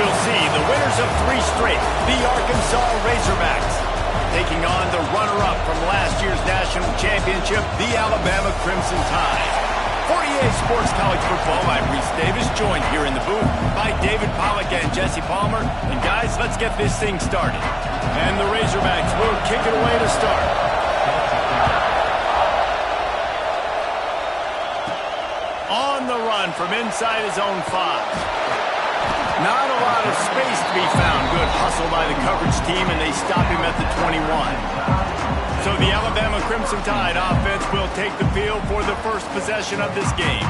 we'll see the winners of 3 straight, the Arkansas Razorbacks, taking on the runner-up from last year's national championship, the Alabama Crimson Tide. For EA Sports College Football, I'm Reese Davis, joined here in the booth by David Pollack and Jesse Palmer. And guys, let's get this thing started. And the Razorbacks will kick it away to start. On the run from inside his own 5. Not a lot of space to be found. Good hustle by the coverage team, and they stop him at the 21. So the Alabama Crimson Tide offense will take the field for the first possession of this game.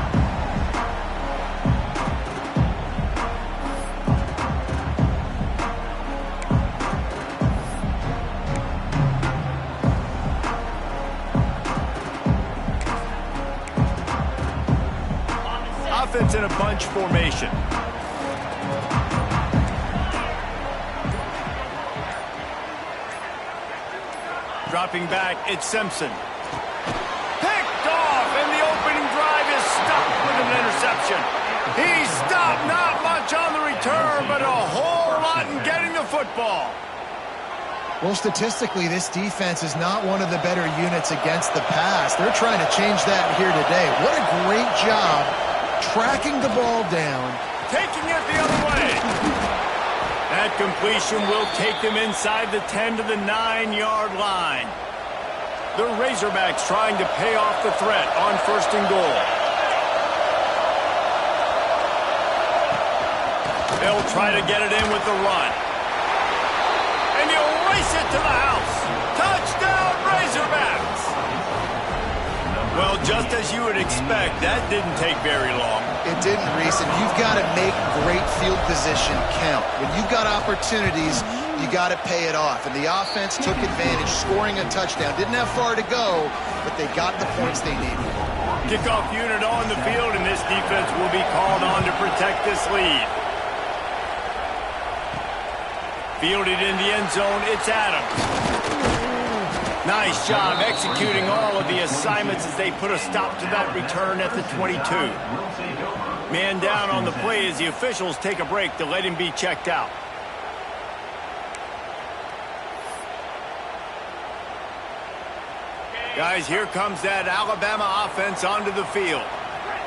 Offense in a bunch formation. Dropping back, it's Simpson. Picked off, and the opening drive is stopped with an interception. He stopped, not much on the return, but a whole lot in getting the football. Well, statistically, this defense is not one of the better units against the pass. They're trying to change that here today. What a great job tracking the ball down. Taking it the other way. That completion will take them inside the 10 to the 9-yard line. The Razorbacks trying to pay off the threat on 1st and goal. They'll try to get it in with the run. And he'll race it to the house. Touchdown, Razorbacks! Well, just as you would expect, that didn't take very long. It didn't, Reese, and you've got to make great field position count. When you've got opportunities, you got to pay it off. And the offense took advantage, scoring a touchdown. Didn't have far to go, but they got the points they needed. Kickoff unit on the field, and this defense will be called on to protect this lead. Fielded in the end zone, it's Adams. Nice job executing all of the assignments as they put a stop to that return at the 22. Man down on the play as the officials take a break to let him be checked out. Guys, here comes that Alabama offense onto the field.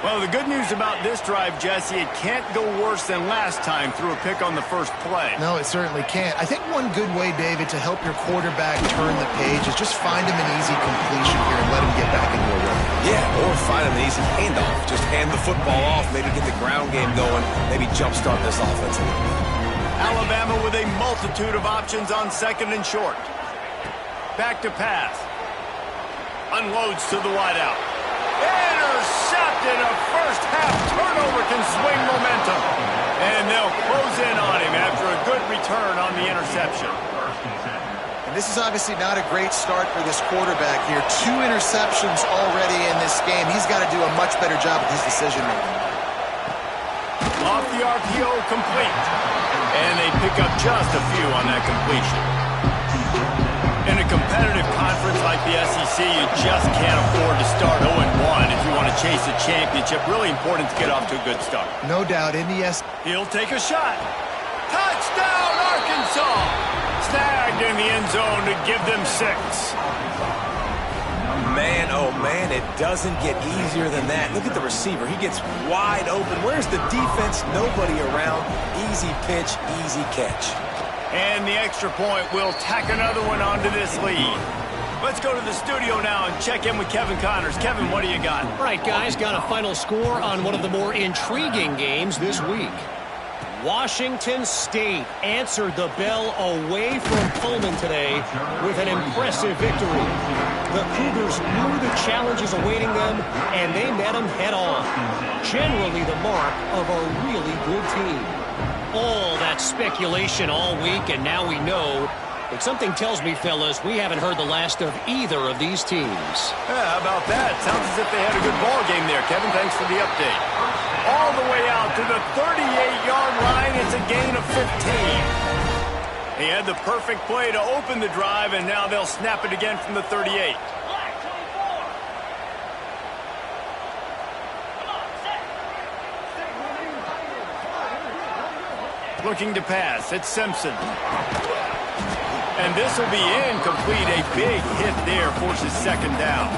Well, the good news about this drive, Jesse, it can't go worse than last time through a pick on the first play. No, it certainly can't. I think one good way, David, to help your quarterback turn the page is just find him an easy completion here and let him get back into a run. Yeah, or find him an easy handoff. Just hand the football off, maybe get the ground game going, maybe jumpstart this offense a little bit. Alabama with a multitude of options on 2nd and short. Back to pass. Unloads to the wideout. Intercepted. A first-half turnover can swing momentum. And they'll close in on him after a good return on the interception. And this is obviously not a great start for this quarterback here. 2 interceptions already in this game. He's got to do a much better job with his decision-making. Off the RPO, complete. And they pick up just a few on that completion. In a competitive conference like the SEC, you just can't afford to start 0-1 if you want to chase a championship. Really important to get off to a good start. No doubt. In the He'll take a shot. Touchdown, Arkansas! Snagged in the end zone to give them 6. Man, oh man, it doesn't get easier than that. Look at the receiver. He gets wide open. Where's the defense? Nobody around. Easy pitch, easy catch. And the extra point will tack another one onto this lead. Let's go to the studio now and check in with Kevin Connors. Kevin, what do you got? All right, guys, got a final score on one of the more intriguing games this week. Washington State answered the bell away from Pullman today with an impressive victory. The Cougars knew the challenges awaiting them, and they met them head-on. Generally the mark of a really good team. All that speculation all week, and now we know. But something tells me, fellas, we haven't heard the last of either of these teams. Yeah, how about that? Sounds as if they had a good ball game there. Kevin, thanks for the update. All the way out to the 38-yard line. It's a gain of 15. He had the perfect play to open the drive, and now they'll snap it again from the 38. Looking to pass. It's Simpson. And this will be incomplete. A big hit there forces second down.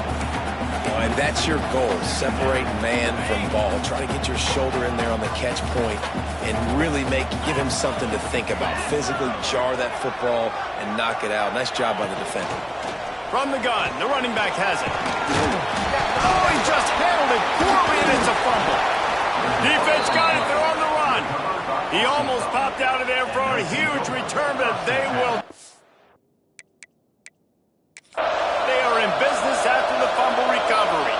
And that's your goal. Separate man from ball. Try to get your shoulder in there on the catch point and really give him something to think about. Physically jar that football and knock it out. Nice job by the defender. From the gun, the running back has it. Oh, he just handled it poorly, and it's a fumble. Defense got it. They're on the run. He almost popped out of there for a huge return, but they are in business after the fumble recovery.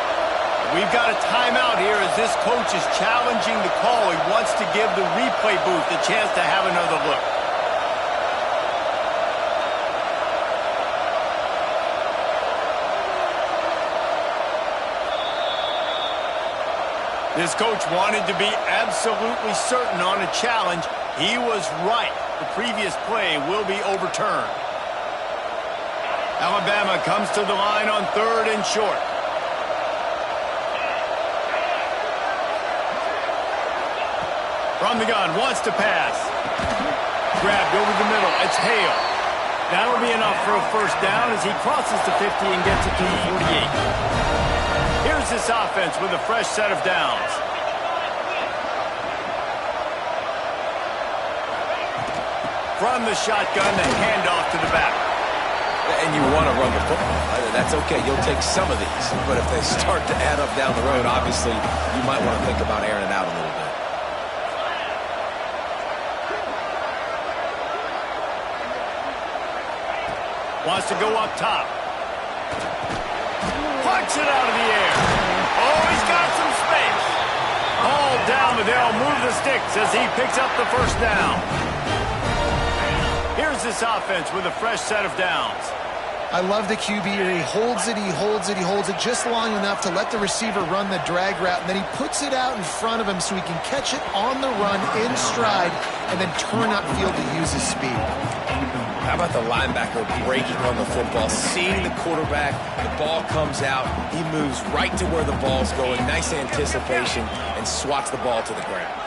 We've got a timeout here as this coach is challenging the call. He wants to give the replay booth a chance to have another look. This coach wanted to be absolutely certain on a challenge. He was right. The previous play will be overturned. Alabama comes to the line on 3rd and short. From the gun, wants to pass. Grabbed over the middle. It's Hale. That'll be enough for a first down as he crosses the 50 and gets it to the 48. Here's this offense with a fresh set of downs. From the shotgun, the handoff to the back. And you want to run the football. That's okay. You'll take some of these. But if they start to add up down the road, obviously, you might want to think about airing it out a little bit. Wants to go up top. Punch it out of the air. Oh, he's got some space. All down, but they'll move the sticks as he picks up the first down. Here's this offense with a fresh set of downs. I love the QB here. He holds it, he holds it, he holds it just long enough to let the receiver run the drag route, and then he puts it out in front of him so he can catch it on the run in stride and then turn upfield to use his speed. How about the linebacker breaking on the football, seeing the quarterback, the ball comes out, he moves right to where the ball's going, nice anticipation, and swats the ball to the ground.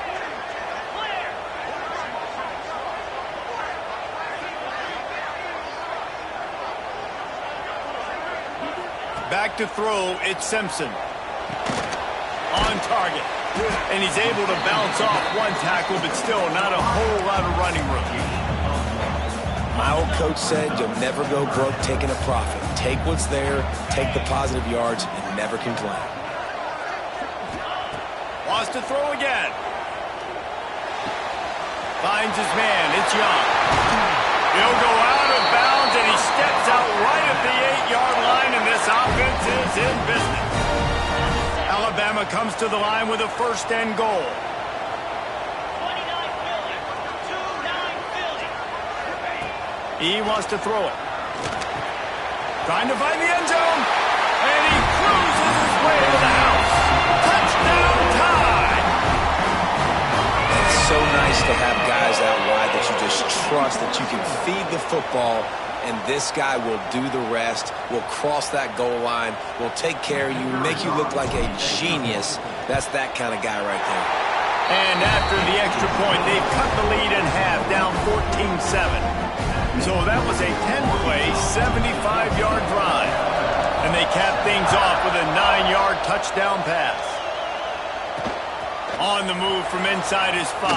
Back to throw, it's Simpson. On target. And he's able to bounce off one tackle, but still not a whole lot of running room. My old coach said you'll never go broke taking a profit. Take what's there, take the positive yards, and never complain. Wants to throw again. Finds his man, it's Young. He'll go out of bounds, and he steps out right at the 8-yard line, and this offense is in business. Alabama comes to the line with a first and goal. He wants to throw it. Trying to find the end zone. And he cruises his way to the house. Touchdown tie. It's so nice to have guys out wide that you just trust that you can feed the football, and this guy will do the rest, will cross that goal line, will take care of you, make you look like a genius. That's that kind of guy right there. And after the extra point, they've cut the lead in half, down 14-7. So that was a 10-play, 75-yard drive. And they cap things off with a 9-yard touchdown pass. On the move from inside his 5.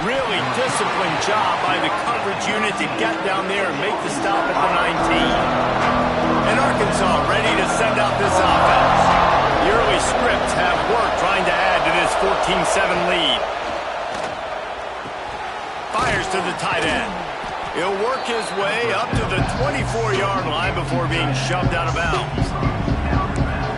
Really disciplined job by the coverage unit to get down there and make the stop at the 19. And Arkansas ready to send out this offense. The early scripts have worked trying to add to this 14-7 lead. Fires to the tight end. He'll work his way up to the 24-yard line before being shoved out of bounds.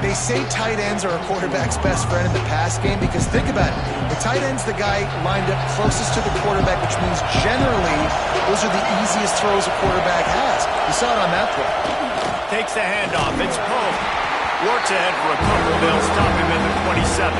They say tight ends are a quarterback's best friend in the pass game because think about it. The tight end's the guy lined up closest to the quarterback, which means generally those are the easiest throws a quarterback has. You saw it on that play. Takes the handoff. It's Poe. Works ahead for a couple. They'll stop him in the 27.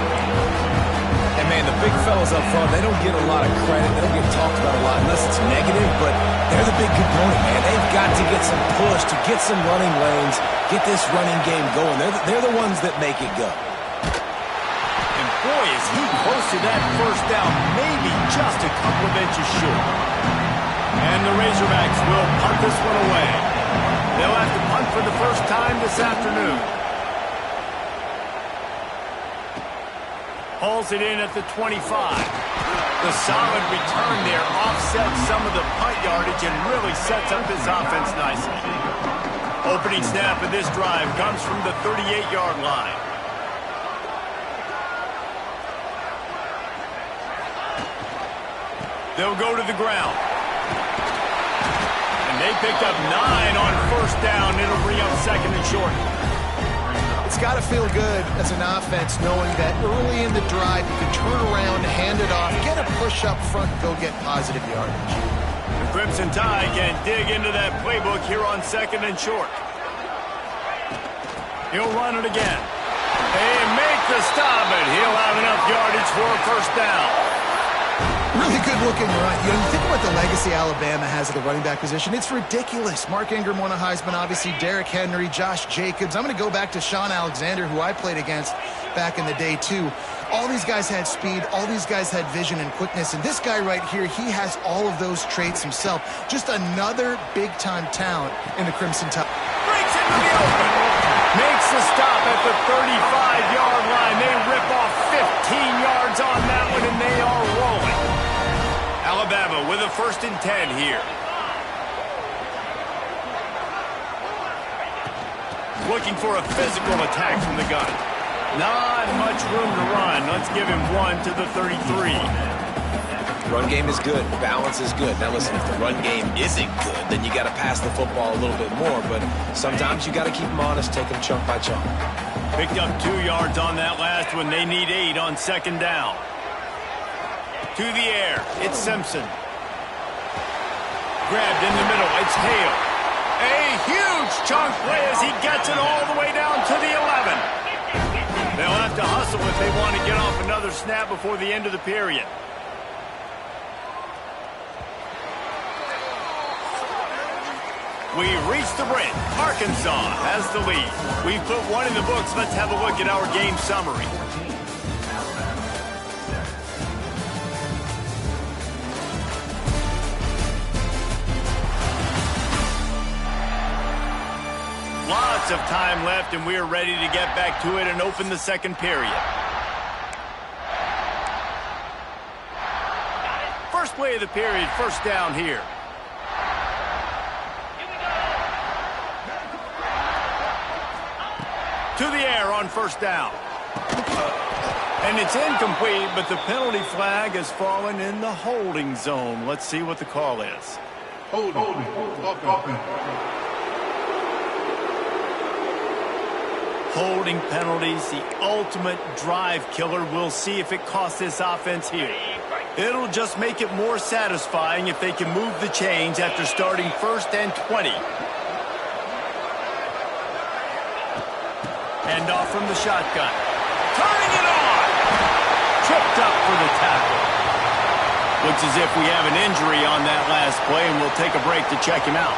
And, man, the big fellas up front, they don't get a lot of credit. They don't get talked about a lot unless it's negative, but they're the big component, man. They've got to get some push, to get some running lanes, get this running game going. They're the ones that make it go. And, boy, is he close to that first down, maybe just a couple of inches short. And the Razorbacks will punt this one away. They'll have to punt for the first time this afternoon. Hauls it in at the 25. The solid return there offsets some of the punt yardage and really sets up this offense nicely. Opening snap of this drive comes from the 38-yard line. They'll go to the ground. And they picked up 9 on first down. It'll bring up second and short. It's got to feel good as an offense knowing that early in the drive you can turn around, hand it off, get a push up front, and go get positive yardage. The Crimson Tide can dig into that playbook here on second and short. He'll run it again. They make the stop, but he'll have enough yardage for a first down. Really good-looking run. You know, you think about the legacy Alabama has at the running back position. It's ridiculous. Mark Ingram won a Heisman, obviously. Derrick Henry, Josh Jacobs. I'm going to go back to Sean Alexander, who I played against back in the day, too. All these guys had speed. All these guys had vision and quickness. And this guy right here, he has all of those traits himself. Just another big-time talent in the Crimson Tide. Breaks into the open. Makes the stop at the 35-yard line. They rip off 15 yards on that one, and they are rolling. Alabama with a 1st and 10 here. Looking for a physical attack from the gun. Not much room to run. Let's give him 1 to the 33. Run game is good. Balance is good. Now listen, if the run game isn't good, then you got to pass the football a little bit more. But sometimes you got to keep them honest, take them chunk by chunk. Picked up 2 yards on that last one. They need 8 on second down. To the air. It's Simpson. Grabbed in the middle. It's Hale. A huge chunk play as he gets it all the way down to the 11. They'll have to hustle if they want to get off another snap before the end of the period. We reach the break. Arkansas has the lead. We've put 1 in the books. Let's have a look at our game summary. Lots of time left, and we are ready to get back to it and open the second period. First play of the period, first down here. To the air on first down. And it's incomplete, but the penalty flag has fallen in the holding zone. Let's see what the call is. Holding penalties, the ultimate drive killer. We'll see if it costs this offense here. It'll just make it more satisfying if they can move the chains after starting 1st and 20. Hand off from the shotgun. Turning it on! Tripped up for the tackle. Looks as if we have an injury on that last play, and we'll take a break to check him out.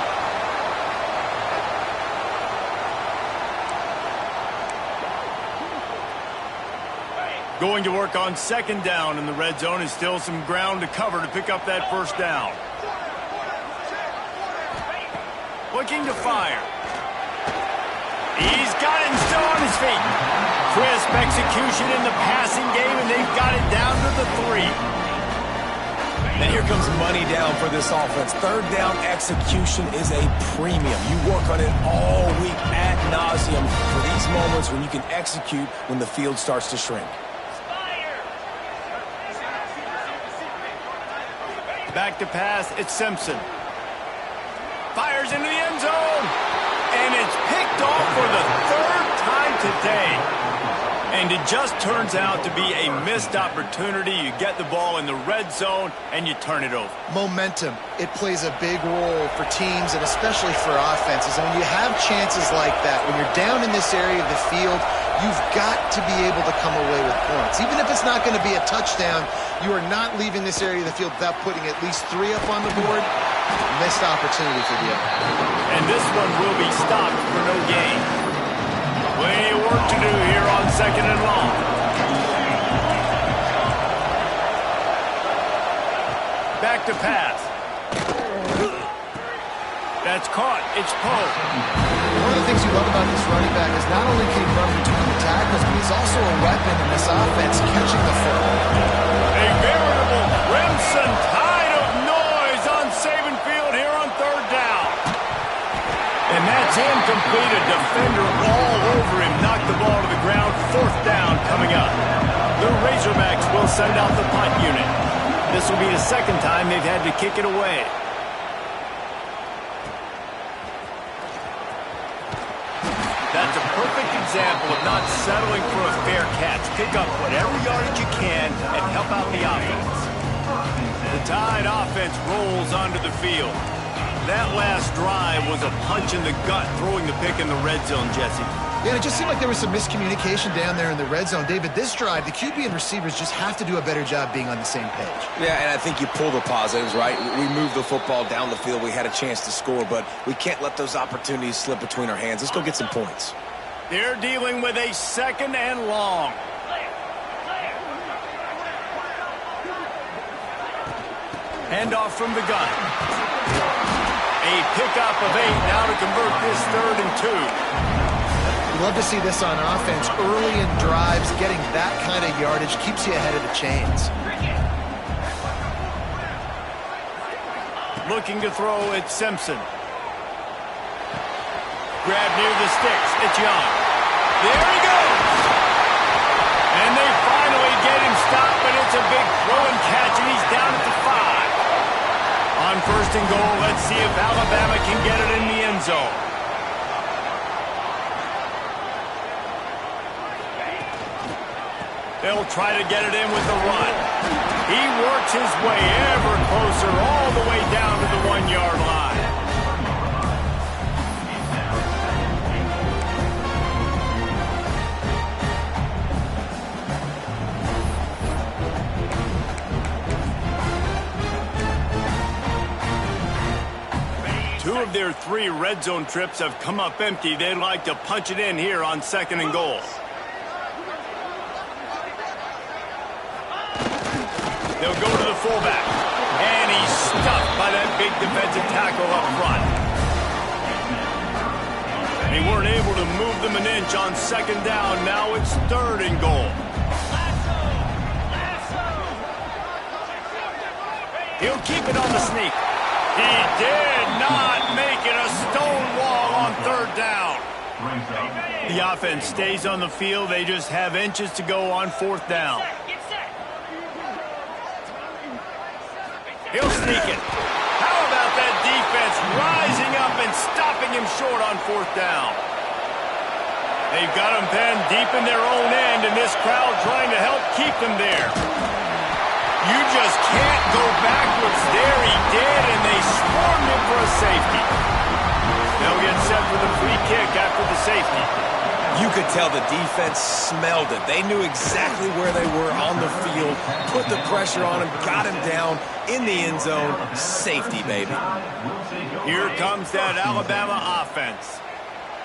Going to work on second down in the red zone. Is still some ground to cover to pick up that first down. Looking to fire. He's got it still on his feet. Crisp execution in the passing game, and they've got it down to the 3. And here comes money down for this offense. Third down execution is a premium. You work on it all week ad nauseum for these moments when you can execute when the field starts to shrink. Back to pass, it's Simpson. Fires into the end zone. And it's picked off for the 3rd time today. And it just turns out to be a missed opportunity. You get the ball in the red zone, and you turn it over. Momentum. It plays a big role for teams and especially for offenses. And when you have chances like that, when you're down in this area of the field, you've got to be able to come away with points. Even if it's not going to be a touchdown, you are not leaving this area of the field without putting at least 3 up on the board. Missed opportunity for the other. And this one will be stopped for no gain. Plenty of work to do here on second and long. Back to pass. That's caught. It's Poe. One of the things you love about this running back is not only can he run between the tackles, but he's also a weapon in this offense catching the football. A veritable crimson tide of noise on Saban Field here on third down. And that's incomplete. A defender all over him. Knocked the ball to the ground. Fourth down coming up. The Razorbacks will send out the punt unit. This will be the second time they've had to kick it away. That's a perfect example of not settling for a fair catch. Pick up whatever yardage you can and help out the offense. The Tide offense rolls onto the field. That last drive was a punch in the gut, throwing the pick in the red zone, Jesse. Yeah, it just seemed like there was some miscommunication down there in the red zone. David, this drive, the QB and receivers just have to do a better job being on the same page. Yeah, and I think you pull the positives, right? We moved the football down the field. We had a chance to score, but we can't let those opportunities slip between our hands. Let's go get some points. They're dealing with a second and long. Handoff from the gun. A pickup of 8 now to convert this 3rd and 2. Love to see this on offense. Early in drives, getting that kind of yardage keeps you ahead of the chains. Looking to throw, it's Simpson. Grab near the sticks. It's Young. There he goes. And they finally get him stopped, but it's a big throw and catch, and he's down at the 5. On 1st and goal, let's see if Alabama can get it in the end zone. They'll try to get it in with the run. He works his way ever closer all the way down to the 1-yard line. Two of their 3 red zone trips have come up empty. They'd like to punch it in here on 2nd and goal. They'll go to the fullback. And he's stuffed by that big defensive tackle up front. They weren't able to move them an inch on 2nd down. Now it's 3rd and goal. He'll keep it on the sneak. He did not make it a stone wall on 3rd down. The offense stays on the field. They just have inches to go on 4th down. He'll sneak it. How about that defense rising up and stopping him short on 4th down? They've got him penned deep in their own end, and this crowd trying to help keep them there. You just can't go backwards there. He did, and they swarmed him for a safety. They'll get set for the free kick after the safety. You could tell the defense smelled it. They knew exactly where they were on the field, put the pressure on him, got him down in the end zone. Safety, baby. Here comes that Alabama offense.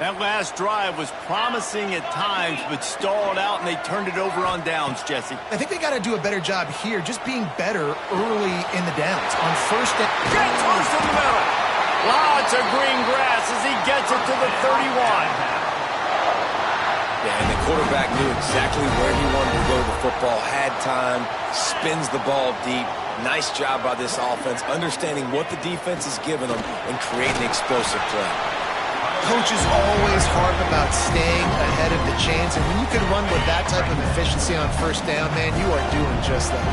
That last drive was promising at times, but stalled out, and they turned it over on downs, Jesse. I think they got to do a better job here, just being better early in the downs. On 1st and... Gets loose in the middle. Lots of green grass as he gets it to the 31. Yeah, and the quarterback knew exactly where he wanted to go with the football, had time, spins the ball deep. Nice job by this offense, understanding what the defense is giving them and creating explosive play. Coaches always harp about staying ahead of the chains, and when you can run with that type of efficiency on 1st down, man, you are doing just that.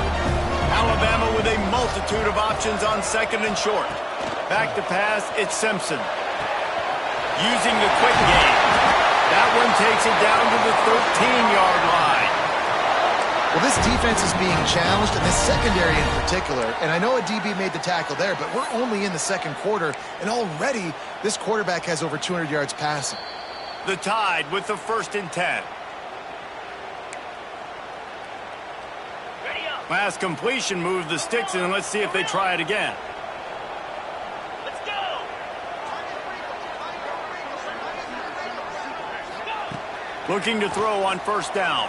Alabama with a multitude of options on 2nd and short. Back to pass, it's Simpson. Using the quick game. That one takes it down to the 13-yard line. Well, this defense is being challenged, and this secondary in particular. And I know a DB made the tackle there, but we're only in the 2nd quarter, and already this quarterback has over 200 yards passing. The Tide with the 1st and 10. Last completion moved the sticks in, and let's see if they try it again. Looking to throw on 1st down.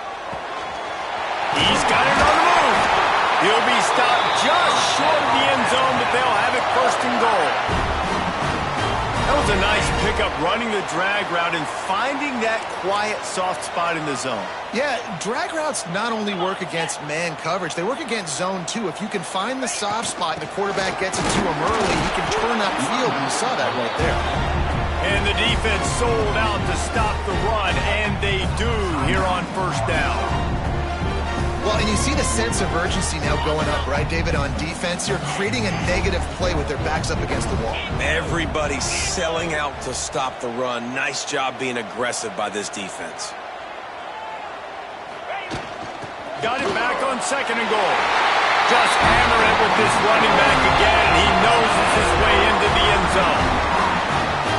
He's got it on the move. He'll be stopped just short of the end zone, but they'll have it first and goal. That was a nice pickup, running the drag route and finding that quiet, soft spot in the zone. Yeah, drag routes not only work against man coverage, they work against zone too. If you can find the soft spot and the quarterback gets it to him early, he can turn that field, and you saw that right there. And the defense sold out to stop the run, and they do here on first down. Well, and you see the sense of urgency now going up, right, David, on defense. You're creating a negative play with their backs up against the wall. Everybody's selling out to stop the run. Nice job being aggressive by this defense. Got it back on second and goal. Just hammer it with this running back again, and he noses his way into the end zone.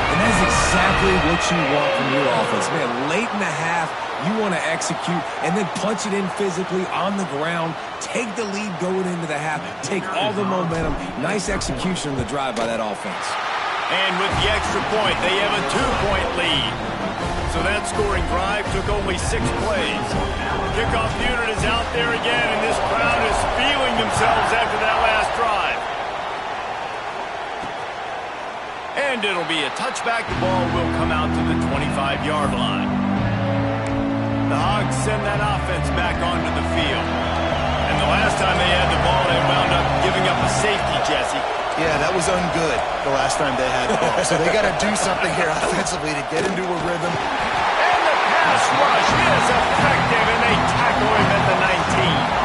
And that's exactly what you want from your offense. Man, late in the half, you want to execute and then punch it in physically on the ground. Take the lead going into the half. Take all the momentum. Nice execution of the drive by that offense. And with the extra point, they have a 2-point lead. So that scoring drive took only 6 plays. Kickoff unit is out there again, and this crowd is feeling themselves after that last drive. And it'll be a touchback. The ball will come out to the 25-yard line. The Hogs send that offense back onto the field. And the last time they had the ball, they wound up giving up a safety, Jesse. Yeah, that was ungood the last time they had the ball. So they got to do something here offensively to get into a rhythm. And the pass rush is effective, and they tackle him at the 19.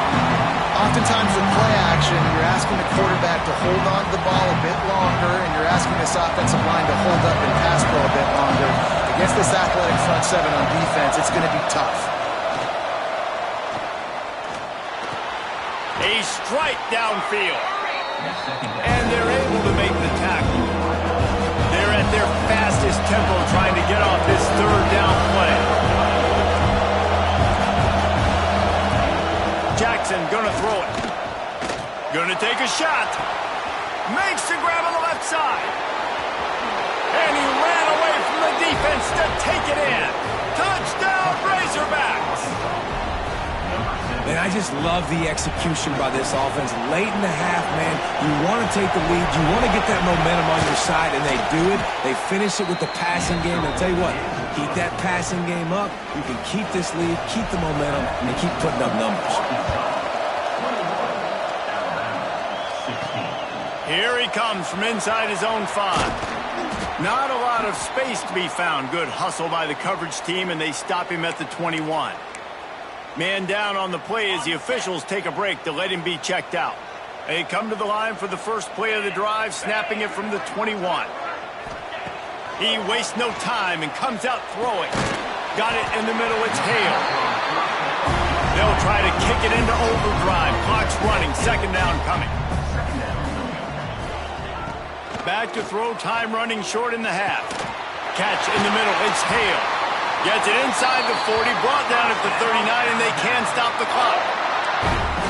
Oftentimes with play action, you're asking the quarterback to hold on to the ball a bit longer, and you're asking this offensive line to hold up and pass pro a bit longer. Against this athletic front seven on defense, it's going to be tough. A strike downfield. And they're able to make the tackle. They're at their fastest tempo trying to get off this third down play. Jackson gonna throw it. Gonna take a shot. Makes the grab on the left side. And he ran away from the defense to take it in. Touchdown, Razorbacks. Man, I just love the execution by this offense. Late in the half, man, you want to take the lead. You want to get that momentum on your side, and they do it. They finish it with the passing game. I'll tell you what, keep that passing game up. You can keep this lead, keep the momentum, and keep putting up numbers. Here he comes from inside his own 5. Not a lot of space to be found. Good hustle by the coverage team, and they stop him at the 21. Man down on the play as the officials take a break to let him be checked out. They come to the line for the first play of the drive, snapping it from the 21. He wastes no time and comes out throwing. Got it in the middle, it's Hale. They'll try to kick it into overdrive. Clock's running, second down coming. Back to throw, time running short in the half. Catch in the middle, it's Hale. Gets it inside the 40, brought down at the 39, and they can stop the clock.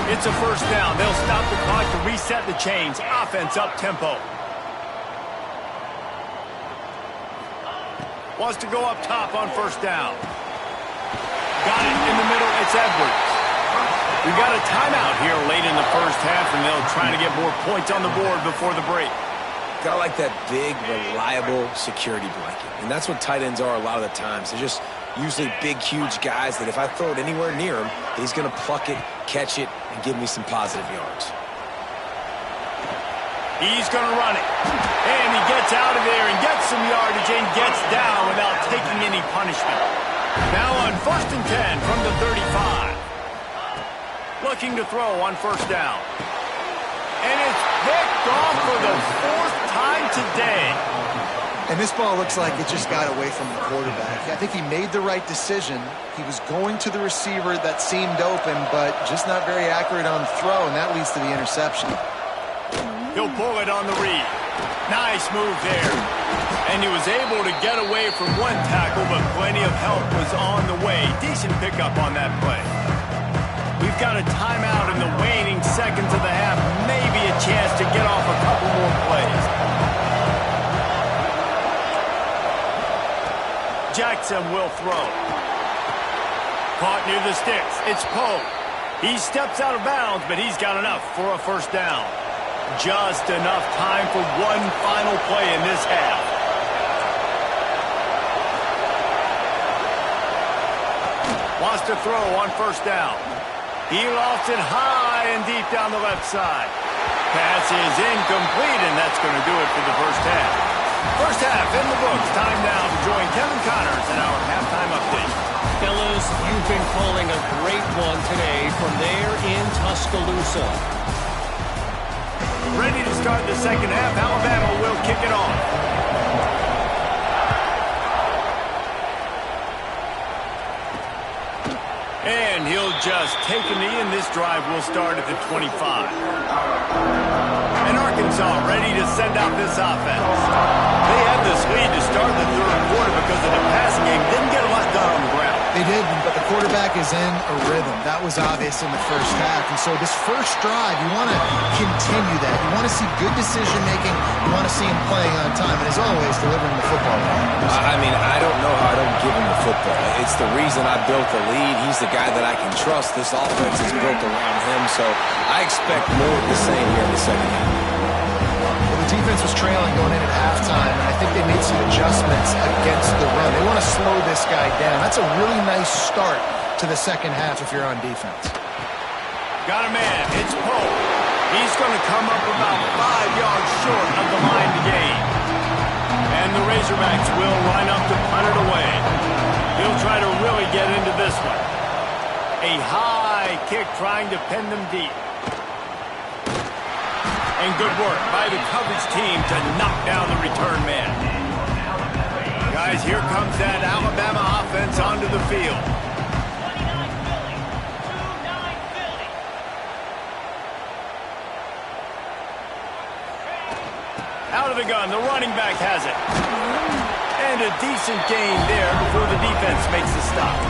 It's a first down. They'll stop the clock to reset the chains. Offense up tempo. Wants to go up top on first down. Got it in the middle. It's Edwards. We got a timeout here late in the first half, and they'll try to get more points on the board before the break. Gotta like that big, reliable security blanket. And that's what tight ends are a lot of the times. They're just usually big, huge guys that if I throw it anywhere near him, he's going to pluck it, catch it, and give me some positive yards. He's going to run it. And he gets out of there and gets some yardage and gets down without taking any punishment. Now on 1st and 10 from the 35. Looking to throw on first down. And it's picked off for the 4th time today. And this ball looks like it just got away from the quarterback. I think he made the right decision. He was going to the receiver that seemed open, but just not very accurate on the throw, and that leads to the interception. He'll pull it on the read. Nice move there. And he was able to get away from one tackle, but plenty of help was on the way. Decent pickup on that play. We've got a timeout in the waning seconds of the half. Maybe a chance to get off a couple more plays. Jackson will throw. Caught near the sticks. It's Poe. He steps out of bounds, but he's got enough for a first down. Just enough time for one final play in this half. Wants to throw on first down. He lofts it high and deep down the left side. Pass is incomplete, and that's going to do it for the first half. First half in the books. Time now to join Kevin Connors in our halftime update. Fellas, you've been calling a great one today from there in Tuscaloosa. Ready to start the second half. Alabama will kick it off. And he'll just take a knee, and this drive will start at the 25. And Arkansas ready to send out this offense. They had this lead to start the third quarter because of the passing game. Didn't get a lot done on the ground. They didn't, but the quarterback is in a rhythm. That was obvious in the first half. And so this first drive, you want to continue that. You want to see good decision-making. You want to see him playing on time. And as always, delivering the football. I mean, I don't know how I don't give him the football. It's the reason I built the lead. He's the guy that I can trust. This offense is built around him. So I expect more of the same here in the second half. The defense was trailing going in at halftime, and I think they made some adjustments against the run. They want to slow this guy down. That's a really nice start to the second half if you're on defense. Got a man. It's Pope. He's going to come up about 5 yards short of the line to gain. And the Razorbacks will line up to punt it away. He'll try to really get into this one. A high kick trying to pin them deep. And good work by the coverage team to knock down the return man. Guys, here comes that Alabama offense onto the field. Out of the gun, the running back has it. And a decent gain there before the defense makes the stop.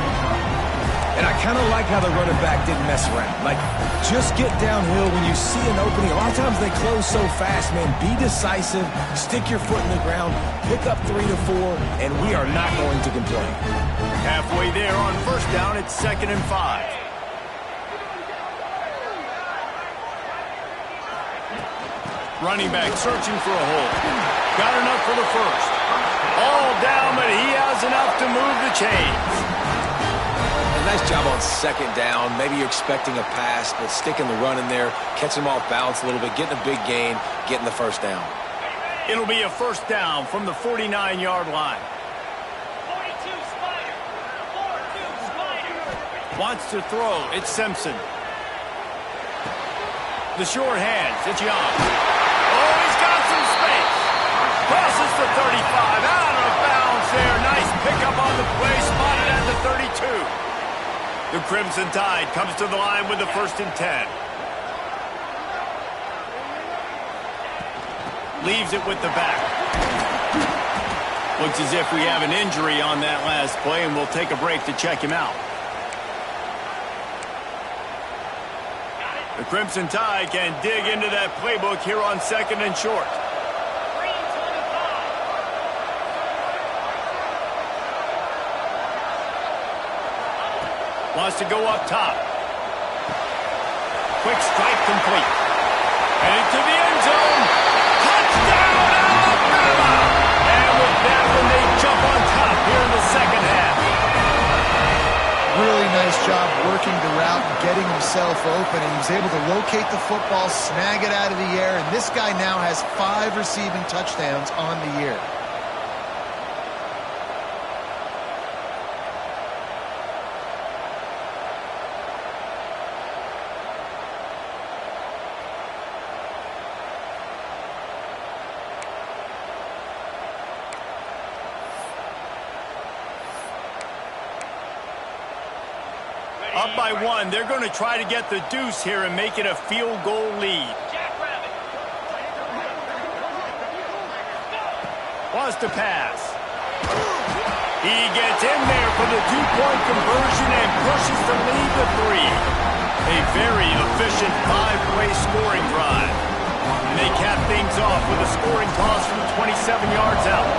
And I kind of like how the running back didn't mess around. Like, just get downhill when you see an opening. A lot of times they close so fast, man. Be decisive, stick your foot in the ground, pick up 3 to 4, and we are not going to complain. Halfway there on first down, it's 2nd and 5. Running back searching for a hole. Got enough for the first. All down, but he has enough to move the chains. Nice job on second down. Maybe you're expecting a pass, but sticking the run in there, catching him off balance a little bit, getting a big gain, getting the first down. It'll be a first down from the 49-yard line. 42 Spider. 42 Spider. Wants to throw. It's Simpson. The short hands. It's Young. Oh, he's got some space. Crosses the 35. Out of bounds there. Nice pickup on the play. Spotted at the 32. The Crimson Tide comes to the line with the 1st and 10. Leaves it with the back. Looks as if we have an injury on that last play, and we'll take a break to check him out. The Crimson Tide can dig into that playbook here on 2nd and short. Wants to go up top. Quick strike complete. Headed to the end zone. Touchdown, Alabama! And with that one, they jump on top here in the second half. Really nice job working the route and getting himself open. And he was able to locate the football, snag it out of the air, and this guy now has 5 receiving touchdowns on the year. Up by 1. They're going to try to get the deuce here and make it a field goal lead. Wants to pass. He gets in there for the 2-point conversion and pushes the lead to 3. A very efficient 5-play scoring drive. And they cap things off with a scoring toss from 27 yards out.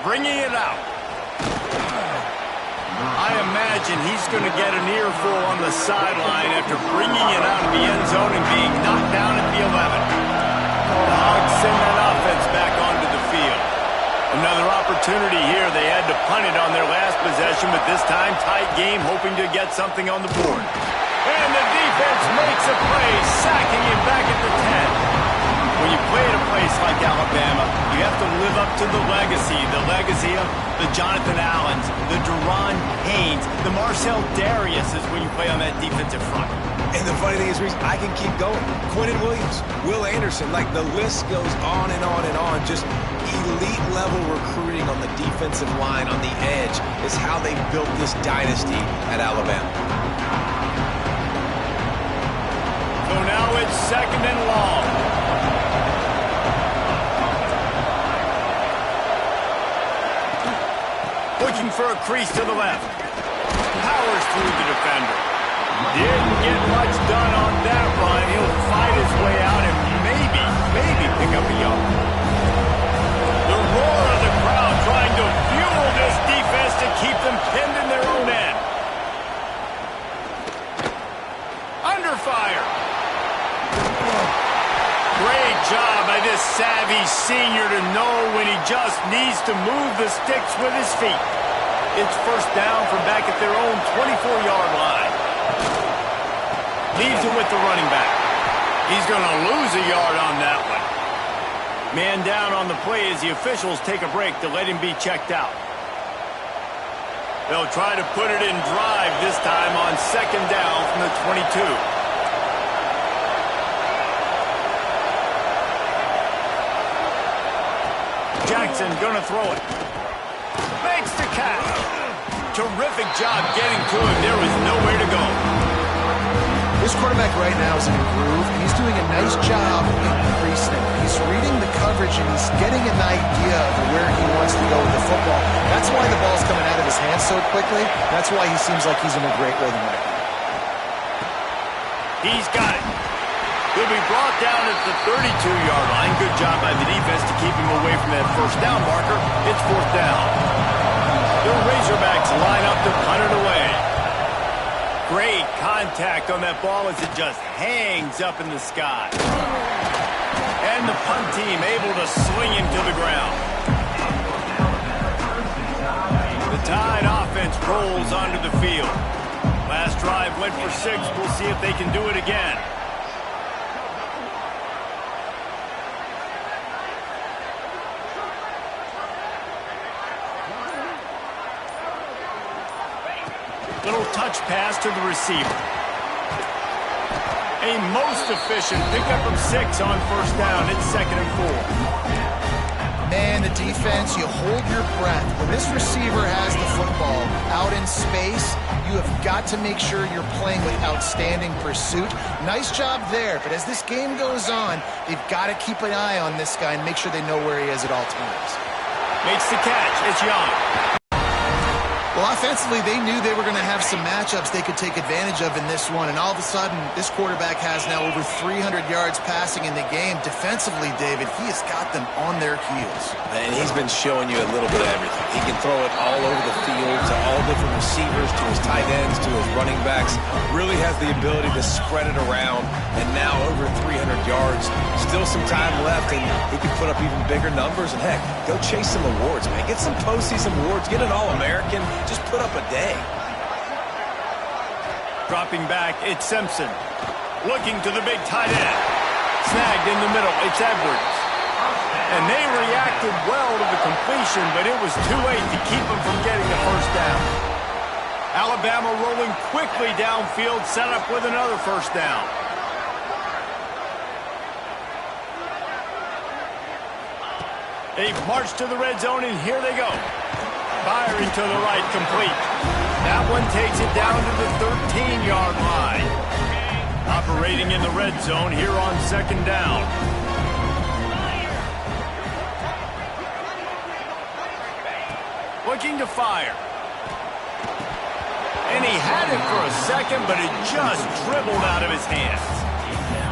Bringing it out. imagine he's going to get an earful on the sideline after bringing it out of the end zone and being knocked down at the 11. The Hogs send that offense back onto the field. Another opportunity here. They had to punt it on their last possession, but this time tight game, hoping to get something on the board. And the defense makes a play, sacking him back at the 10. When you play at a place like Alabama, you have to live up to the legacy of the Jonathan Allens, the Deron Haynes, the Marcel Dariuses when you play on that defensive front. And the funny thing is, Reese, I can keep going. Quentin Williams, Will Anderson, like the list goes on and on and on. Just elite level recruiting on the defensive line, on the edge, is how they built this dynasty at Alabama. So now it's 2nd and long. Looking for a crease to the left. Powers through the defender. Didn't get much done on that run. He'll fight his way out and maybe pick up a yard. The roar of the crowd trying to fuel this defense to keep them pinned in their own end. Under fire. Great job by this savvy senior to know when he just needs to move the sticks with his feet. It's first down from back at their own 24-yard line. Leaves it with the running back. He's going to lose a yard on that one. Man down on the play as the officials take a break to let him be checked out. They'll try to put it in drive this time on 2nd down from the 22. Jackson going to throw it. Makes the catch. Terrific job getting to him. There was nowhere to go. This quarterback right now is in a groove, and he's doing a nice job increasing it. He's reading the coverage, and he's getting an idea of where he wants to go with the football. That's why the ball's coming out of his hands so quickly. That's why he seems like he's in a great rhythm right now. He's got it. He'll be brought down at the 32-yard line. Good job by the defense to keep him away from that first down marker. It's 4th down. The Razorbacks line up to punt it away. Great contact on that ball as it just hangs up in the sky. And the punt team able to swing him to the ground. The Tide offense rolls onto the field. Last drive went for 6. We'll see if they can do it again. Little touch pass to the receiver. A most efficient pickup of 6 on first down. It's 2nd and 4. Man, the defense, you hold your breath. When this receiver has the football out in space, you have got to make sure you're playing with outstanding pursuit. Nice job there, but as this game goes on, they've got to keep an eye on this guy and make sure they know where he is at all times. Makes the catch. It's Young. Well, offensively, they knew they were going to have some matchups they could take advantage of in this one, and all of a sudden, this quarterback has now over 300 yards passing in the game. Defensively, David, he has got them on their heels. And he's been showing you a little bit of everything. He can throw it all over the field to all different receivers, to his tight ends, to his running backs. Really has the ability to spread it around, and now over 300 yards. Still some time left, and he can put up even bigger numbers. And heck, go chase some awards, man. Get some postseason awards. Get an All-American. Just put up a day. Dropping back, it's Simpson. Looking to the big tight end. Snagged in the middle, it's Edwards. And they reacted well to the completion, but it was too late to keep them from getting the first down. Alabama rolling quickly downfield, set up with another first down. They march to the red zone, and here they go. Firing to the right, complete. That one takes it down to the 13-yard line. Operating in the red zone here on 2nd down. Looking to fire. And he had it for a second, but it just dribbled out of his hands.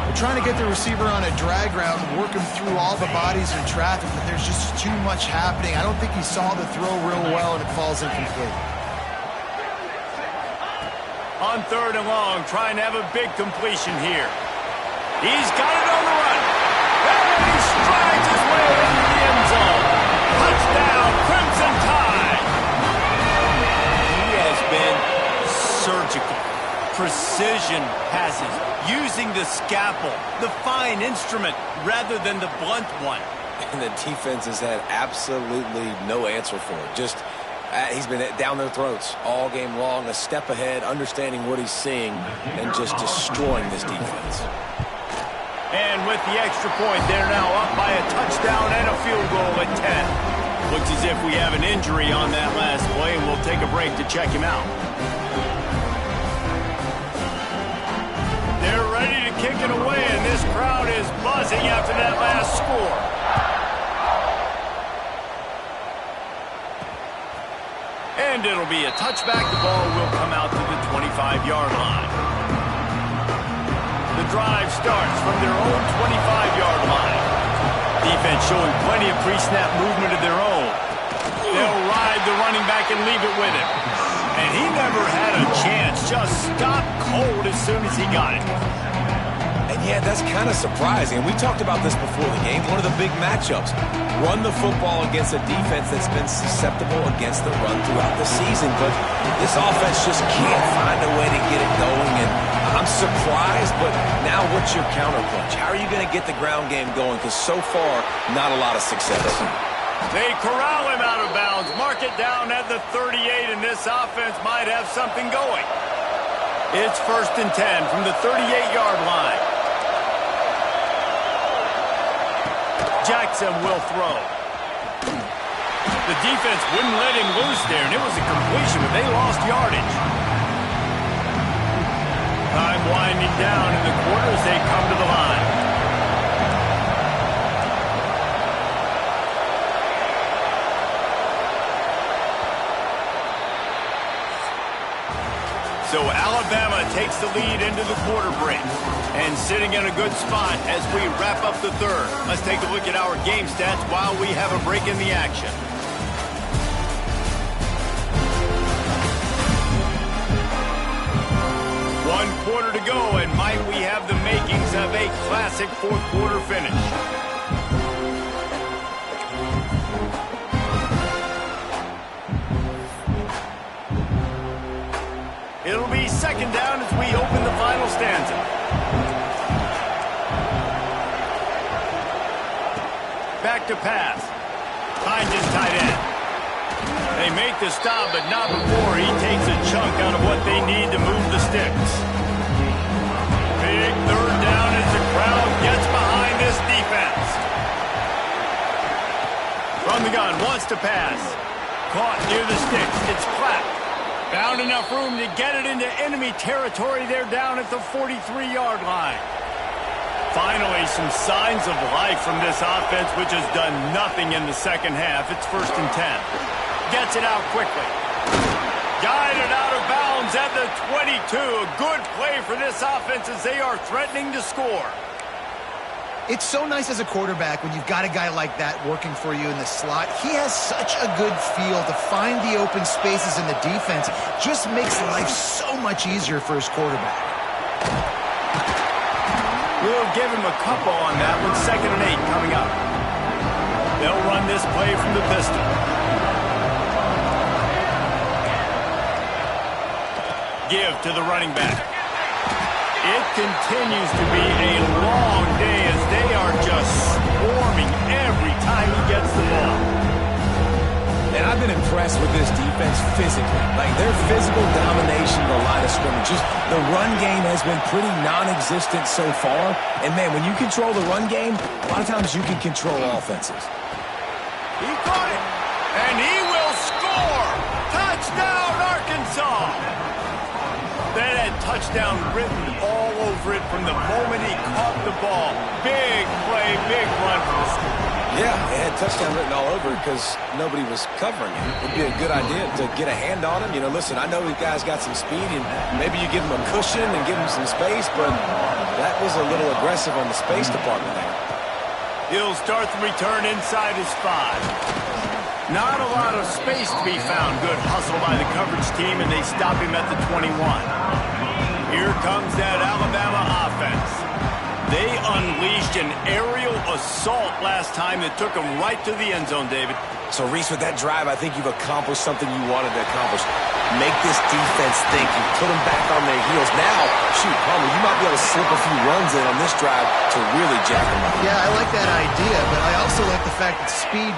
They're trying to get the receiver on a drag route and work him through all the bodies in traffic, but there's just too much happening. I don't think he saw the throw real well, and it falls incomplete. On 3rd and long, trying to have a big completion here. He's got it on the run. And he strides his way into the end zone. Touchdown, Crimson Tide. He has been surgical. Precision passes, using the scalpel, the fine instrument, rather than the blunt one. And the defense has had absolutely no answer for it. Just, he's been down their throats all game long, a step ahead, understanding what he's seeing, and just destroying this defense. And with the extra point, they're now up by a touchdown and a field goal at 10. Looks as if we have an injury on that last play, and we'll take a break to check him out. They're ready to kick it away, and this crowd is buzzing after that last score. And it'll be a touchback. The ball will come out to the 25-yard line. The drive starts from their own 25-yard line. Defense showing plenty of pre-snap movement of their own. They'll ride the running back and leave it with him. And he never had a chance. Just stopped cold as soon as he got it. And yeah, that's kind of surprising. And we talked about this before the game. One of the big matchups. Run the football against a defense that's been susceptible against the run throughout the season. But this offense just can't find a way to get it going. And I'm surprised, but now what's your counterpunch? How are you going to get the ground game going? Because so far, not a lot of success. They corral him out of bounds. Mark it down at the 38, and this offense might have something going. It's 1st and 10 from the 38-yard line. Jackson will throw. The defense wouldn't let him loose there, and it was a completion, but they lost yardage. Time winding down in the quarter as they come to the line. So Alabama takes the lead into the quarter break and sitting in a good spot as we wrap up the 3rd. Let's take a look at our game stats while we have a break in the action. One quarter to go, and might we have the makings of a classic 4th quarter finish. It'll be 2nd down as we open the final stanza. Back to pass. Finds his tight end. They make the stop, but not before he takes a chunk out of what they need to move the sticks. Big 3rd down as the crowd gets behind this defense. From the gun, wants to pass. Caught near the sticks. It's Platt. Found enough room to get it into enemy territory. They're down at the 43-yard line. Finally, some signs of life from this offense, which has done nothing in the second half. It's 1st and 10. Gets it out quickly. Guided out of bounds at the 22. A good play for this offense as they are threatening to score. It's so nice as a quarterback when you've got a guy like that working for you in the slot. He has such a good feel to find the open spaces in the defense. Just makes life so much easier for his quarterback. We'll give him a couple on that one. 2nd and 8 coming up. They'll run this play from the pistol. Give to the running back. It continues to be a long day as they are just swarming every time he gets the ball. And I've been impressed with this defense physically. Like, their physical domination of the line of scrimmage. Just the run game has been pretty non-existent so far. And, man, when you control the run game, a lot of times you can control offenses. He caught it, and he will score! Touchdown, Arkansas! That had touchdown written all over it from the moment he caught the ball. Big play, big run for the school. Yeah, it had touchdown written all over it because nobody was covering him. It would be a good idea to get a hand on him. You know, listen, I know these guys got some speed, and maybe you give him a cushion and give him some space, but that was a little aggressive on the space department there. He'll start the return inside his 5. Not a lot of space to be found. Good hustle by the coverage team, and they stop him at the 21. Here comes that Alabama offense. They unleashed an aerial assault last time that took them right to the end zone, David. So, Reese, with that drive, I think you've accomplished something you wanted to accomplish. Make this defense think. You put them back on their heels. Now, shoot, Palmer, you might be able to slip a few runs in on this drive to really jack them up. Yeah, I like that idea, but I also like the fact that speed...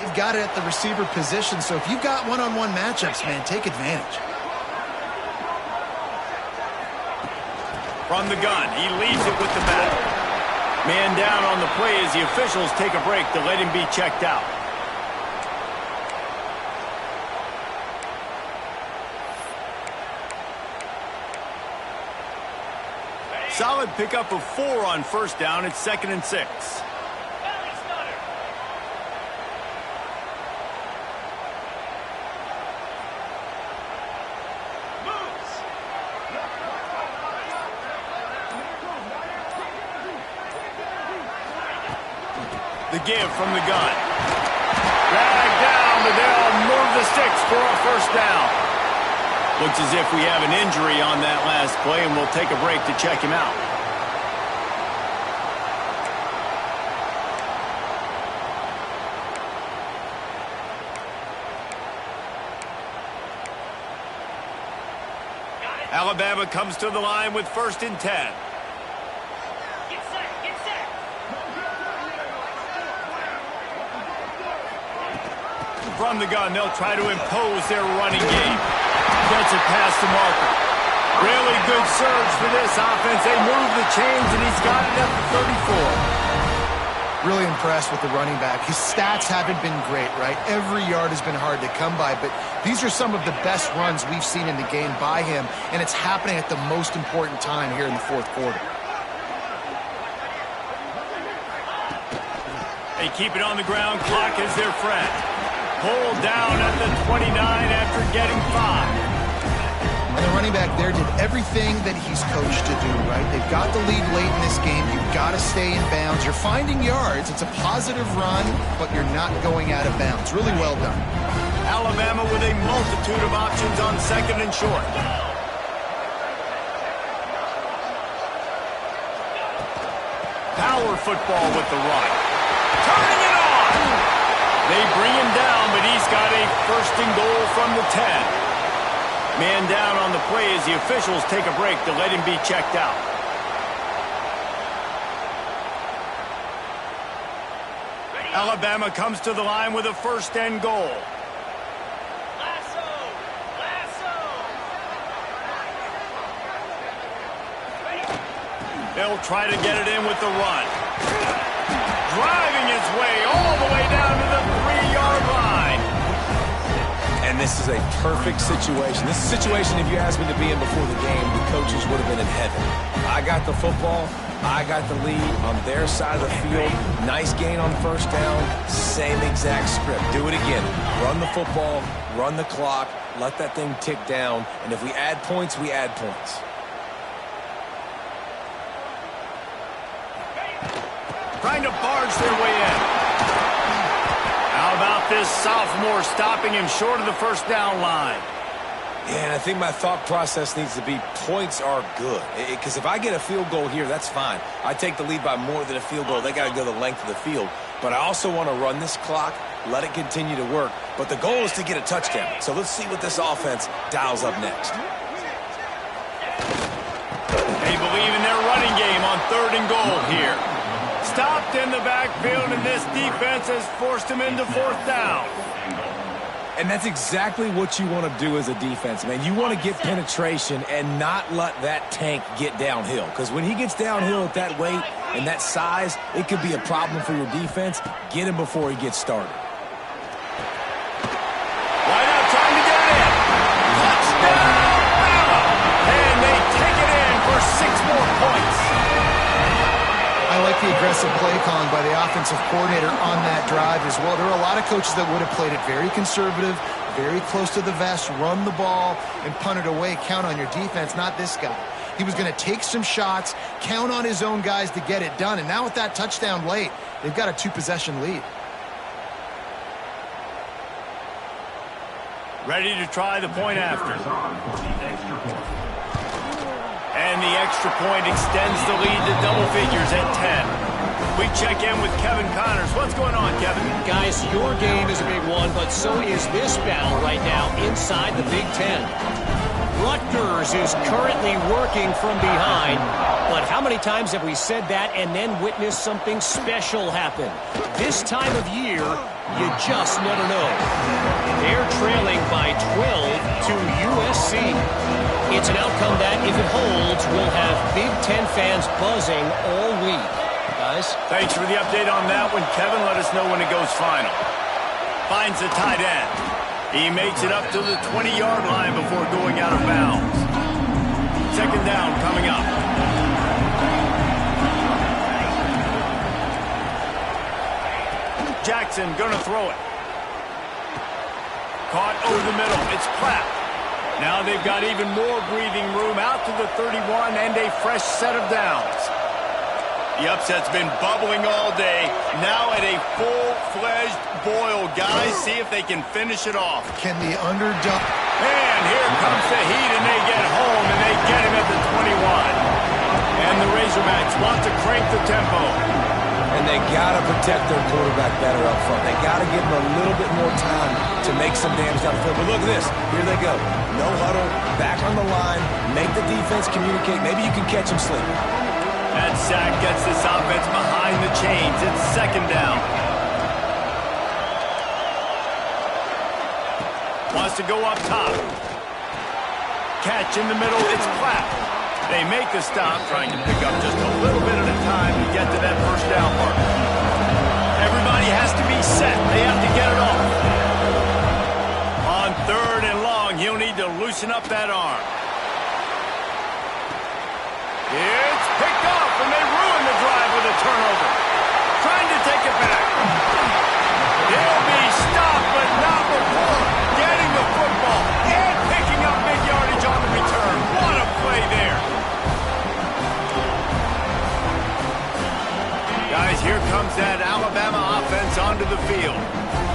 They've got it at the receiver position, so if you've got one-on-one matchups, man, take advantage. From the gun, he leaves it with the bat. Man down on the play as the officials take a break to let him be checked out. Solid pickup of 4 on first down. It's 2nd and 6. The give from the gun. Dragged down, but they'll move the sticks for a first down. Looks as if we have an injury on that last play, and we'll take a break to check him out. Alabama comes to the line with 1st and 10. From the gun, they'll try to impose their running game. Gets it past the marker. Really good surge for this offense. They move the chains, and he's got it at the 34. Really impressed with the running back. His stats haven't been great, right? Every yard has been hard to come by, but these are some of the best runs we've seen in the game by him, and it's happening at the most important time here in the 4th quarter. They keep it on the ground. Clock is their friend. Pulled down at the 29 after getting 5. And the running back there did everything that he's coached to do, right? They've got the lead late in this game. You've got to stay in bounds. You're finding yards. It's a positive run, but you're not going out of bounds. Really well done. Alabama with a multitude of options on 2nd and short. Power football with the run. Turning it on! They bring him down, but he's got a 1st and goal from the 10. Man down on the play as the officials take a break to let him be checked out. Alabama comes to the line with a 1st and goal. They'll try to get it in with the run. Driving his way all the way down to the 3-yard line. And this is a perfect situation. This is a situation, if you asked me to be in before the game, the coaches would have been in heaven. I got the football. I got the lead on their side of the field. Nice gain on 1st down. Same exact script. Do it again. Run the football, run the clock, let that thing tick down. And if we add points, we add points. Trying to barge their way in. How about this sophomore stopping him short of the 1st down line? Yeah, and I think my thought process needs to be points are good. Because if I get a field goal here, that's fine. I take the lead by more than a field goal. They got to go the length of the field. But I also want to run this clock, let it continue to work. But the goal is to get a touchdown. So let's see what this offense dials up next. They believe in their running game on 3rd and goal here. Stopped in the backfield, and this defense has forced him into 4th down. And that's exactly what you want to do as a defense, man. You want to get penetration and not let that tank get downhill. Because when he gets downhill at that weight and that size, it could be a problem for your defense. Get him before he gets started. Wide out trying to get it in. Touchdown, Alabama! And they take it in for 6 more points. I like the aggressive play calling by the offensive coordinator on that drive as well. There are a lot of coaches that would have played it very conservative, very close to the vest, run the ball, and punt it away. Count on your defense, not this guy. He was going to take some shots, count on his own guys to get it done. And now with that touchdown late, they've got a 2-possession lead. Ready to try the point after. And the extra point extends the lead to double figures at 10. We check in with Kevin Connors. What's going on, Kevin? Guys, your game is a big one, but so is this battle right now inside the Big Ten. Rutgers is currently working from behind, but how many times have we said that and then witnessed something special happen? This time of year, you just never know. They're trailing by 12 to USC. It's an outcome that, if it holds, will have Big Ten fans buzzing all week. Guys? Thanks for the update on that one, Kevin. Let us know when it goes final. Finds the tight end. He makes it up to the 20-yard line before going out of bounds. Second down coming up. Jackson gonna throw it. Caught over the middle. It's Platt. Now they've got even more breathing room out to the 31 and a fresh set of downs. The upset's been bubbling all day. Now at a full-fledged boil. Guys, see if they can finish it off. Can the underdog... And here comes the heat, and they get home, and they get him at the 21. And the Razorbacks want to crank the tempo. And they got to protect their quarterback better up front. They got to give him a little bit more time to make some damage down the field. But look at this. Here they go. No huddle, back on the line, make the defense communicate. Maybe you can catch them sleeping. That sack gets this offense behind the chains. It's second down. Wants to go up top. Catch in the middle. It's Platt. They make the stop, trying to pick up just a little bit at a time to get to that first down mark. Everybody has to be set. They have to get it off. On third and long, he'll need to loosen up that arm. It's picked off, and they ruin the drive with a turnover. Trying to take it back. He'll be stopped, but not before getting the football and picking up big yardage on the return. What a play there. Guys, here comes that Alabama offense onto the field.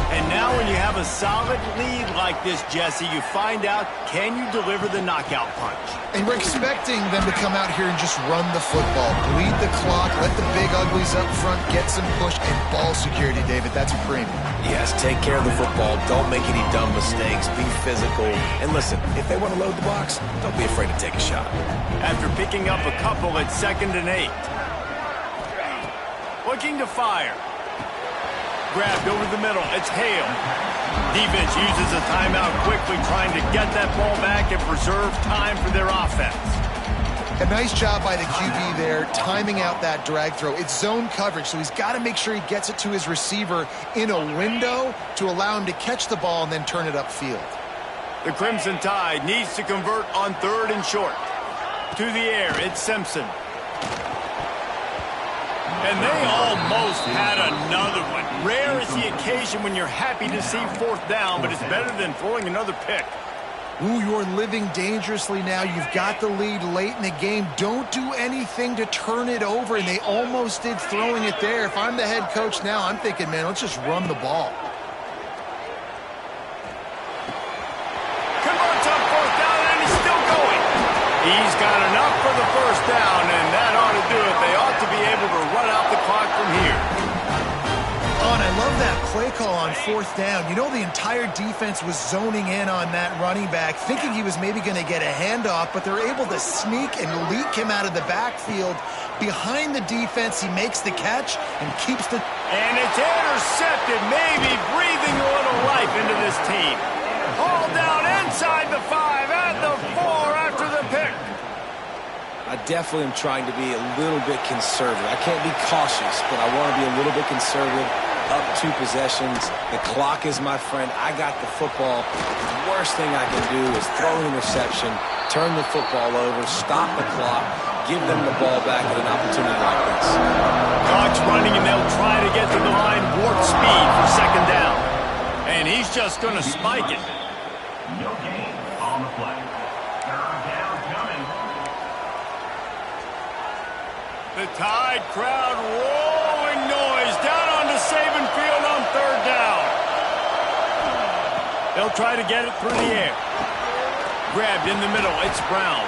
And now when you have a solid lead like this, Jesse, you find out, can you deliver the knockout punch? And we're expecting them to come out here and just run the football, bleed the clock, let the big uglies up front get some push, and ball security, David. That's a premium. Yes, take care of the football. Don't make any dumb mistakes. Be physical. And listen, if they want to load the box, don't be afraid to take a shot. After picking up a couple at 2nd and 8. Looking to fire. Grabbed over the middle. It's Hale. Defense uses a timeout quickly, trying to get that ball back and preserve time for their offense. A nice job by the QB there, timing out that drag throw. It's zone coverage, so he's got to make sure he gets it to his receiver in a window to allow him to catch the ball and then turn it upfield. The Crimson Tide needs to convert on 3rd and short. To the air, it's Simpson. And they almost had another one. Rare is the occasion when you're happy to see 4th down, but it's better than throwing another pick. Ooh, you're living dangerously now. You've got the lead late in the game. Don't do anything to turn it over, and they almost did throwing it there. If I'm the head coach now, I'm thinking, man, let's just run the ball. Converts on 4th down, and he's still going. He's got enough for the first down, and that ought to do it. They ought to be able to run out the clock from here. Oh, and I love that play call on 4th down. You know, the entire defense was zoning in on that running back, thinking he was maybe going to get a handoff, but they're able to sneak and leak him out of the backfield. Behind the defense, he makes the catch and keeps the... And it's intercepted, maybe breathing a little life into this team. All down inside the 5, at the 4 after the pick. I definitely am trying to be a little bit conservative. I can't be cautious, but I want to be a little bit conservative. Up 2 possessions. The clock is my friend. I got the football. The worst thing I can do is throw an interception, turn the football over, stop the clock, give them the ball back at an opportunity like this. Clock's running, and they'll try to get to the line warp speed for 2nd down. And he's just going to spike it. No gain on the play. 3rd down coming. The Tide crowd rolling noise down onto Saban Field on 3rd down. He'll try to get it through the air. Grabbed in the middle. It's Brown.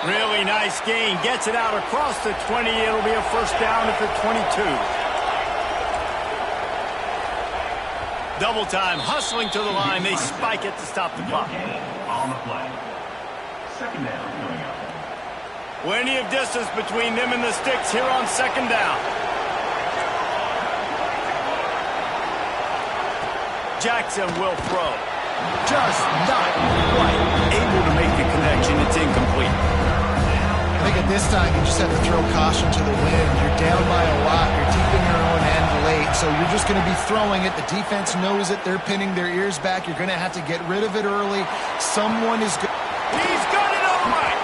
Really nice gain. Gets it out across the 20. It'll be a first down at the 22. Double time. Hustling to the line. They spike it to stop the clock. On the play. Second down coming up. Plenty of distance between them and the sticks here on second down. Jackson will throw. Just not quite able to make the connection. It's incomplete. I think at this time you just have to throw caution to the wind. You're down by a lot. You're deep in your own end late, so you're just going to be throwing it. The defense knows it. They're pinning their ears back. You're going to have to get rid of it early. Someone is good. He's got it all right.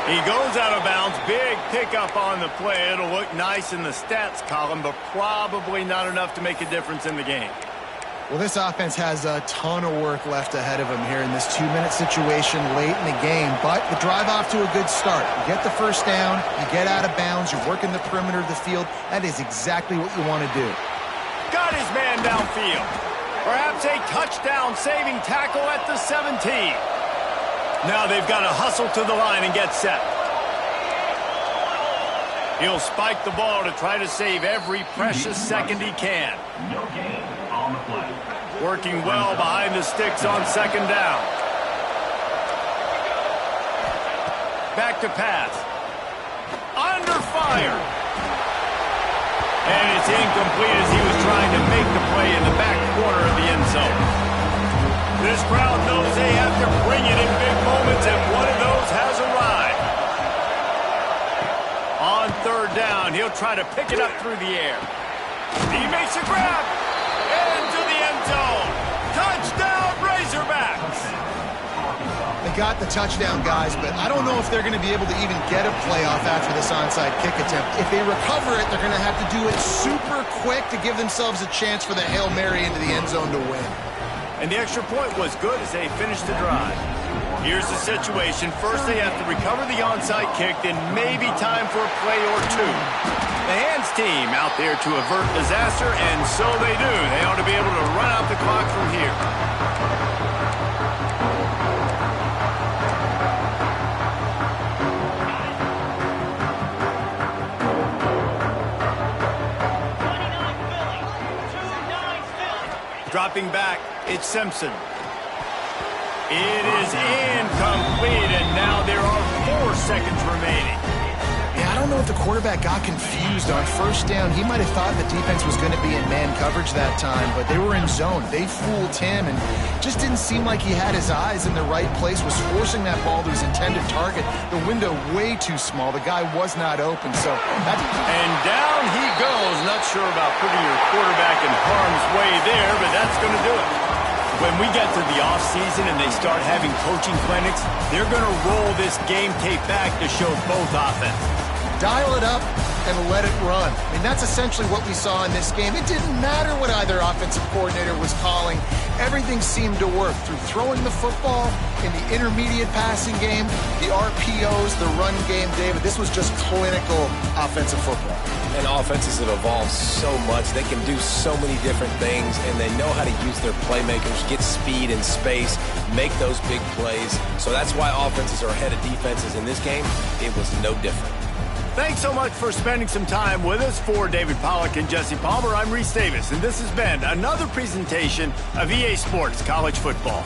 He goes out of bounds. Big pickup on the play. It'll look nice in the stats column, but probably not enough to make a difference in the game. Well, this offense has a ton of work left ahead of them here in this 2-minute situation late in the game, but the drive off to a good start. You get the first down, you get out of bounds, you're working the perimeter of the field. That is exactly what you want to do. Got his man downfield. Perhaps a touchdown-saving tackle at the 17. Now they've got to hustle to the line and get set. He'll spike the ball to try to save every precious second he can. No gain on the play. Working well behind the sticks on second down. Back to pass. Under fire. And it's incomplete as he was trying to make the play in the back corner of the end zone. This crowd knows they have to bring it in big moments, and one of those has arrived. On third down, he'll try to pick it up through the air. He makes a grab. Into the end zone. Touchdown, Razorbacks. They got the touchdown, guys, but I don't know if they're going to be able to even get a playoff after this onside kick attempt. If they recover it, they're going to have to do it super quick to give themselves a chance for the Hail Mary into the end zone to win. And the extra point was good as they finished the drive. Here's the situation. First, they have to recover the onside kick, then maybe time for a play or two. The hands team out there to avert disaster, and so they do. They ought to be able to run out the clock from here. Dropping back, it's Simpson. It is incomplete, and now there are 4 seconds remaining. Yeah, I don't know if the quarterback got confused on first down. He might have thought the defense was going to be in man coverage that time, but they were in zone. They fooled him, and just didn't seem like he had his eyes in the right place, was forcing that ball to his intended target. The window way too small. The guy was not open, so that's... And down he goes. Not sure about putting your quarterback in harm's way there, but that's going to do it. When we get to the offseason and they start having coaching clinics, they're going to roll this game tape back to show both offenses. Dial it up and let it run. I mean, that's essentially what we saw in this game. It didn't matter what either offensive coordinator was calling. Everything seemed to work through throwing the football, in the intermediate passing game, the RPOs, the run game, David. This was just clinical offensive football. And offenses have evolved so much. They can do so many different things, and they know how to use their playmakers, get speed and space, make those big plays. So that's why offenses are ahead of defenses in this game. It was no different. Thanks so much for spending some time with us. For David Pollack and Jesse Palmer, I'm Reese Davis, and this has been another presentation of EA Sports College Football.